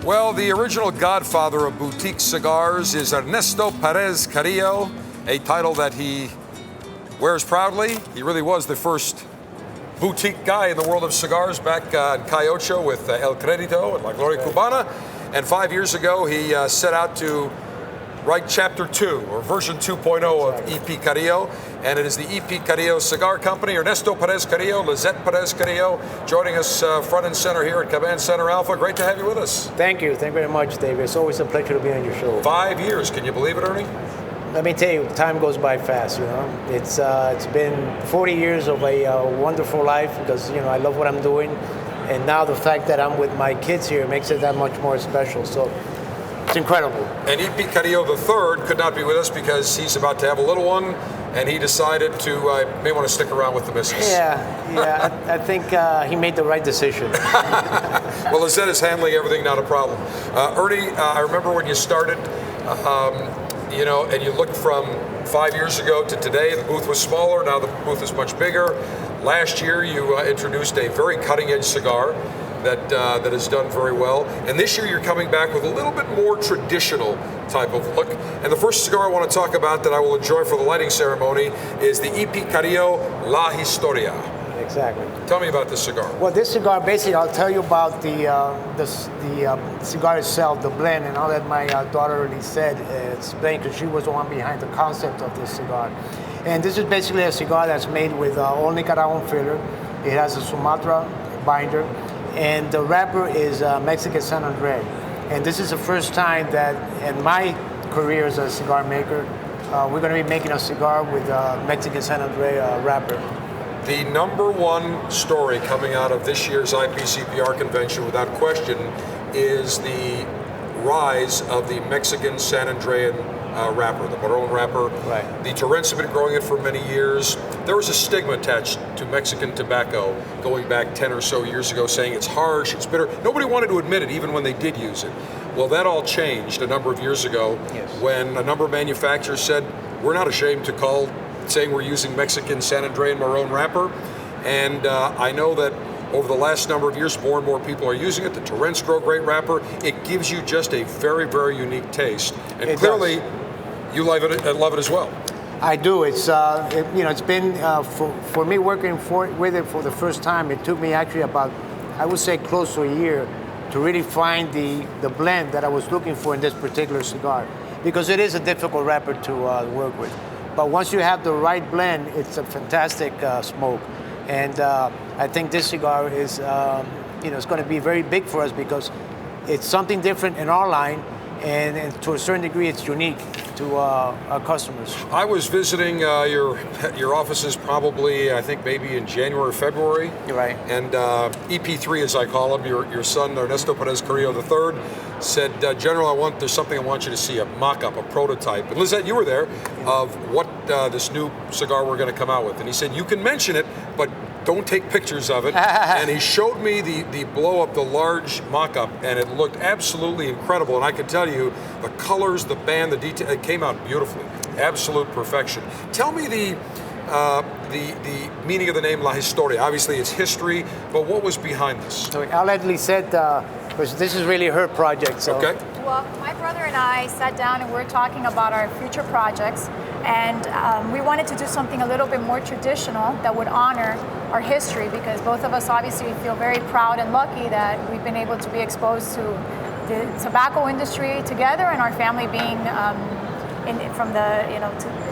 Well, the original godfather of boutique cigars is Ernesto Perez-Carrillo, a title that he wears proudly. He really was the first boutique guy in the world of cigars back in Cayocho with El Credito and La Gloria Cubana. And 5 years ago, he set out to write Chapter 2, or version 2.0 of EP Carrillo. And it is the EP Carrillo Cigar Company. Ernesto Perez-Carrillo, Lisette Perez-Carrillo, joining us front and center here at Caban Center Alpha. Great to have you with us. Thank you. Thank you very much, Dave. It's always a pleasure to be on your show. 5 years. Can you believe it, Ernie? Let me tell you, time goes by fast, you know. It's been 40 years of a wonderful life because, you know, I love what I'm doing. And now the fact that I'm with my kids here makes it that much more special. So it's incredible. And EP Carrillo III could not be with us because he's about to have a little one, and he decided to may want to stick around with the missus. Yeah, I think he made the right decision. Well, Lisette is handling everything, not a problem. Ernie, I remember when you started, you know, and you looked from 5 years ago to today, the booth was smaller, now the booth is much bigger. Last year, you introduced a very cutting-edge cigar that has done very well. And this year, you're coming back with a little bit more traditional type of look. And the first cigar I want to talk about that I will enjoy for the lighting ceremony is the EP Carrillo La Historia. Exactly. Tell me about this cigar. Well, this cigar, basically, I'll tell you about the cigar itself, the blend, and I'll let my daughter Lisette explain because she was the one behind the concept of this cigar. And this is basically a cigar that's made with all Nicaraguan filler. It has a Sumatra binder, and the wrapper is Mexican San Andre. And this is the first time that in my career as a cigar maker, we're going to be making a cigar with Mexican San Andre wrapper. The number one story coming out of this year's IPCPR convention, without question, is the rise of the Mexican San Andrean wrapper, the Marron wrapper. Right. The Torrents have been growing it for many years. There was a stigma attached to Mexican tobacco going back 10 or so years ago, saying it's harsh, it's bitter. Nobody wanted to admit it, even when they did use it. Well, that all changed a number of years ago when a number of manufacturers said, we're not ashamed to call saying we're using Mexican San Andrean Marron wrapper. And I know that over the last number of years, more and more people are using it. The Torrents grow great wrapper. It gives you just a very, very unique taste. And it clearly, does. You love it as well. I do. It's it's been for me working with it for the first time. It took me actually about, I would say, close to a year to really find the blend that I was looking for in this particular cigar, because it is a difficult wrapper to work with. But once you have the right blend, it's a fantastic smoke. And I think this cigar is, it's going to be very big for us because it's something different in our line, and to a certain degree, it's unique to our customers. I was visiting your offices probably, I think maybe in January, February. You're right. And EP3, as I call him, your son, Ernesto Perez-Carrillo III, said, General, there's something I want you to see, a mock-up, a prototype. And Lisette, you were there, of what this new cigar we're going to come out with. And he said, you can mention it, but don't take pictures of it. And he showed me the blow-up, the large mock-up, and it looked absolutely incredible. And I can tell you, the colors, the band, the detail, it came out beautifully. Absolute perfection. Tell me the meaning of the name La Historia. Obviously, it's history, but what was behind this? So I'll let Lisette, because this is really her project. So. Okay. Well, my brother and I sat down and we're talking about our future projects, and we wanted to do something a little bit more traditional that would honor our history, because both of us obviously feel very proud and lucky that we've been able to be exposed to the tobacco industry together, and our family being from the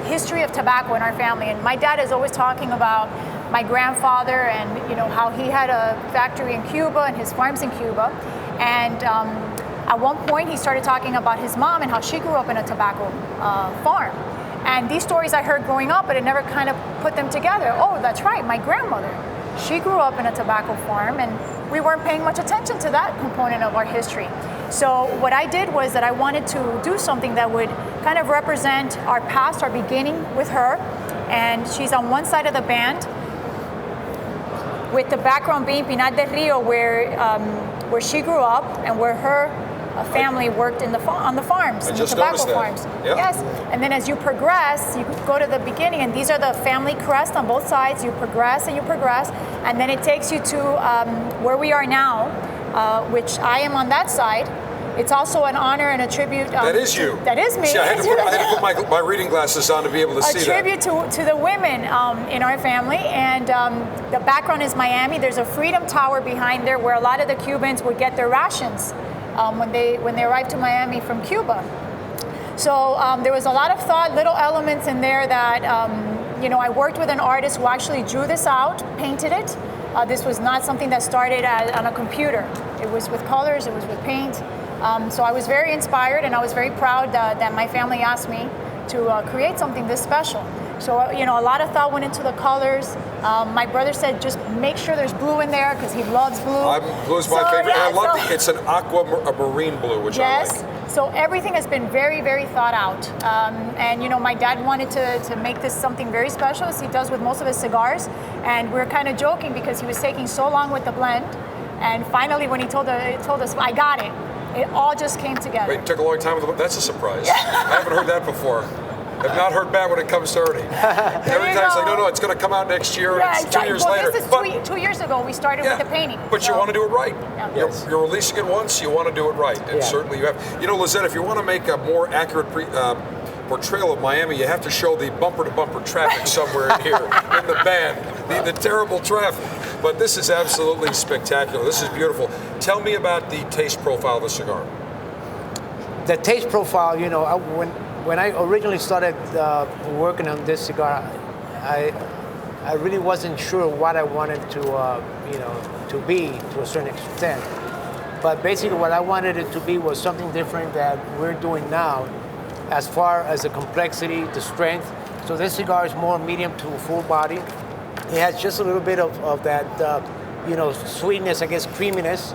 history of tobacco in our family. And my dad is always talking about my grandfather and how he had a factory in Cuba and his farms in Cuba, and at one point he started talking about his mom and how she grew up in a tobacco farm. And these stories I heard growing up, but I never kind of put them together. Oh, that's right, my grandmother, she grew up in a tobacco farm, and we weren't paying much attention to that component of our history. So what I did was that I wanted to do something that would kind of represent our past, our beginning with her. And she's on one side of the band, with the background being Pinar del Rio, where she grew up and where her family worked on the farms, in the tobacco farms. Yep. Yes, and then as you progress, you go to the beginning, and these are the family crests on both sides. You progress and you progress, and then it takes you to where we are now, which I am on that side, It's also an honor and a tribute. That is you. That is me. See, I had to put my reading glasses on to be able to see that. A tribute to the women in our family, and the background is Miami. There's a Freedom Tower behind there where a lot of the Cubans would get their rations when they arrived to Miami from Cuba. So there was a lot of thought, little elements in there that I worked with an artist who actually drew this out, painted it. This was not something that started on a computer. It was with colors, it was with paint. So I was very inspired, and I was very proud that my family asked me to create something this special. So, a lot of thought went into the colors. My brother said, just make sure there's blue in there because he loves blue. Blue is my favorite. Yeah, I love it's an aquamarine blue, which I like. So everything has been very, very thought out. And my dad wanted to make this something very special, as he does with most of his cigars. And we're kind of joking because he was taking so long with the blend. And finally, when he told us, I got it, it all just came together. Wait, it took a long time with the. That's a surprise. I haven't heard that before. I've not heard bad when it comes to Ernie. Every time it's like, no, it's going to come out next year, and it's 2 years later. This is 2 years ago we started with the painting. But you want to do it right. Yeah. Yes. You're releasing it once, you want to do it right. And certainly you have. Lisette, if you want to make a more accurate portrayal of Miami, you have to show the bumper-to-bumper traffic somewhere in here in the band, the terrible traffic. But this is absolutely spectacular. This is beautiful. Tell me about the taste profile of the cigar. The taste profile, when I originally started working on this cigar, I really wasn't sure what I wanted to be to a certain extent. But basically what I wanted it to be was something different that we're doing now as far as the complexity, the strength. So this cigar is more medium to full body. It has just a little bit of that, sweetness, I guess, creaminess,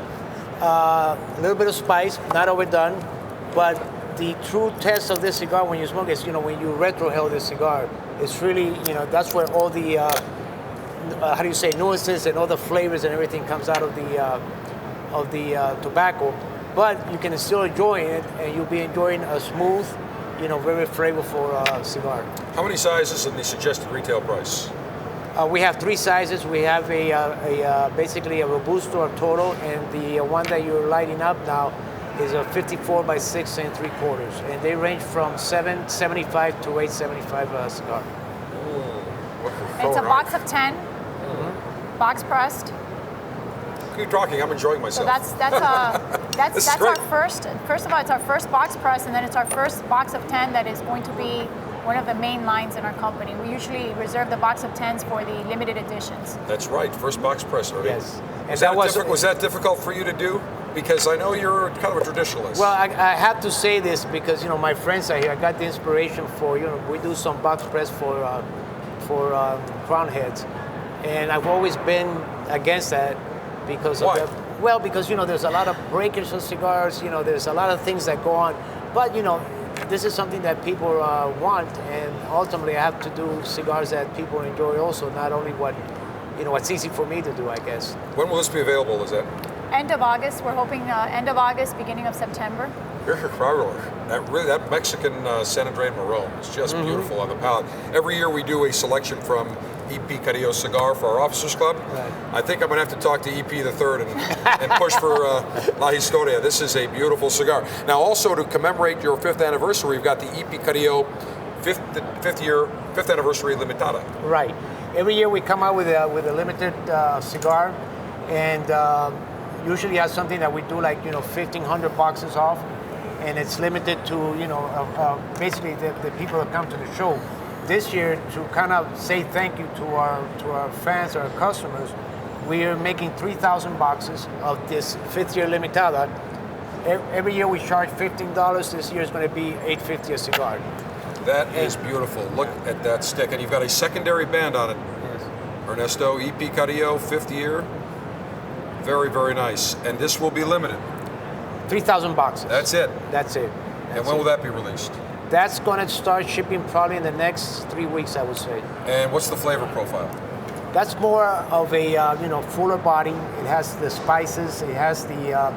a little bit of spice, not overdone, but the true test of this cigar when you smoke is, when you retrohale this cigar, it's really, that's where all the, nuances and all the flavors and everything comes out of the tobacco. But you can still enjoy it, and you'll be enjoying a smooth, very flavorful cigar. How many sizes in the suggested retail price? We have 3 sizes. We have basically a Robusto or Toro, and the one that you're lighting up now is a 54 by 6 3/4, and they range from $7.75 to $8.75 cigar. It's a box of 10, box pressed. Keep talking. I'm enjoying myself. So that's our first. First of all, it's our first box press, and then it's our first box of 10 that is going to be one of the main lines in our company. We usually reserve the box of 10s for the limited editions. That's right. First box press, Ernie. Yes. And was that difficult for you to do? Because I know you're kind of a traditionalist. Well, I have to say this because my friends are here. I got the inspiration for we do some box press for crown heads, and I've always been against that because Why? because there's a lot of breakage of cigars. There's a lot of things that go on, but this is something that people want, and ultimately I have to do cigars that people enjoy also, not only what's easy for me to do, I guess. When will this be available, Lisette? End of August. We're hoping end of August, beginning of September. Carrillo, that Mexican San Andreas Marron is just beautiful on the palate. Every year we do a selection from EP Carrillo cigar for our Officers Club. Right. I think I'm going to have to talk to EP the Third and push for La Historia. This is a beautiful cigar. Now, also to commemorate your 5th anniversary, we've got the EP Carrillo 5th anniversary limitada. Right. Every year we come out with a limited cigar, and usually has something that we do 1,500 boxes off, and it's limited to basically the people that come to the show. This year, to kind of say thank you to our fans, our customers, we are making 3,000 boxes of this 5th year limitada. Every year we charge $15. This year is going to be $8.50 a cigar. That is beautiful. Look at that stick, and you've got a secondary band on it. Yes. Ernesto, EP Carrillo, 5th year. Very, very nice. And this will be limited. 3,000 boxes. That's it. That's it. And when will that be released? That's going to start shipping probably in the next 3 weeks, I would say. And what's the flavor profile? That's more of a fuller body. It has the spices. It has the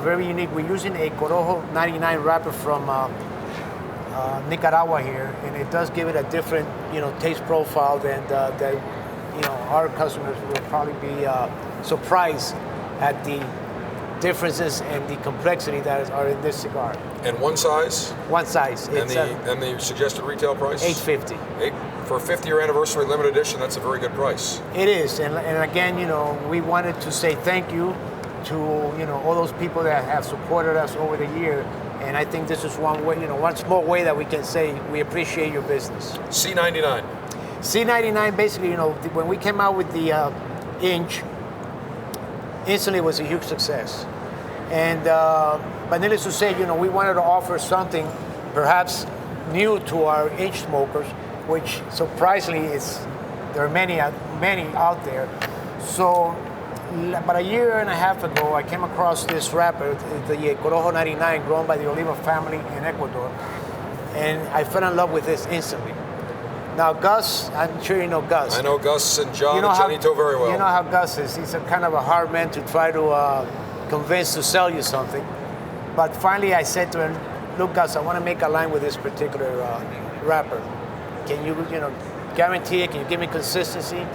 very unique. We're using a Corojo 99 wrapper from Nicaragua here, and it does give it a different taste profile than our customers will probably be surprised at the differences and the complexity that are in this cigar. And one size? One size. And the suggested retail price? $8.50. For a 50-year anniversary limited edition, that's a very good price. It is, and again, we wanted to say thank you to all those people that have supported us over the year, and I think this is one way, one small way that we can say we appreciate your business. C99. C99, basically, when we came out with the inch, instantly was a huge success, and but needless to say, we wanted to offer something perhaps new to our inch smokers, which surprisingly there are many out there. So about a year and a half ago, I came across this wrapper, the Corojo 99, grown by the Oliva family in Ecuador, and I fell in love with this instantly. Now Gus, I'm sure you know Gus. I know Gus and John and Janito very well. You know how Gus is. He's a kind of a hard man to try to convince to sell you something. But finally I said to him, look Gus, I want to make a line with this particular wrapper. Can you, guarantee it? Can you give me consistency?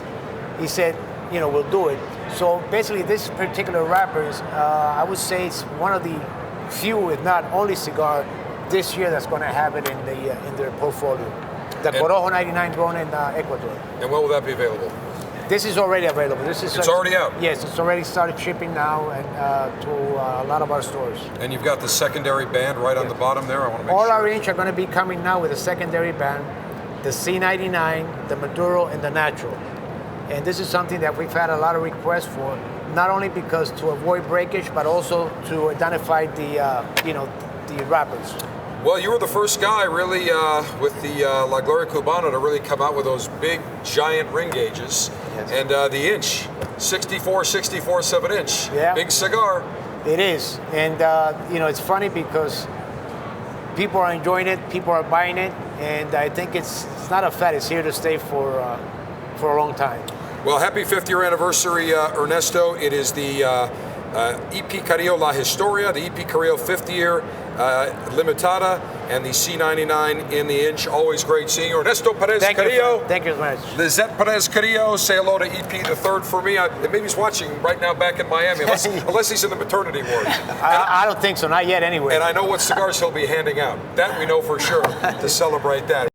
He said, we'll do it. So basically, this particular wrapper is, I would say, it's one of the few, if not only cigar this year that's going to have it in their portfolio. The Corojo 99 grown in Ecuador. And when will that be available? This is already available. It's already out? Yes, it's already started shipping now and to a lot of our stores. And you've got the secondary band right on the bottom there? I want to make All sure. our inch are going to be coming now with a secondary band, the C99, the Maduro, and the Natural. And this is something that we've had a lot of requests for, not only because to avoid breakage, but also to identify the wrappers. Well, you were the first guy really with the La Gloria Cubana to really come out with those big, giant ring gauges. Yes. And the inch, 7 inch. Yeah. Big cigar. It is. And, it's funny because people are enjoying it, people are buying it, and I think it's not a fad, it's here to stay for a long time. Well, happy 50th year anniversary, Ernesto. It is the EP Carrillo La Historia, the EP Carrillo 50 year Limitada, and the C99 in the inch. Always great seeing you. Ernesto Perez-Carrillo. Thank you very much. Lisette Perez-Carrillo, say hello to EP the third for me. Maybe he's watching right now back in Miami, unless he's in the maternity ward. I don't think so, not yet anyway. And I know what cigars he'll be handing out. That we know for sure to celebrate that.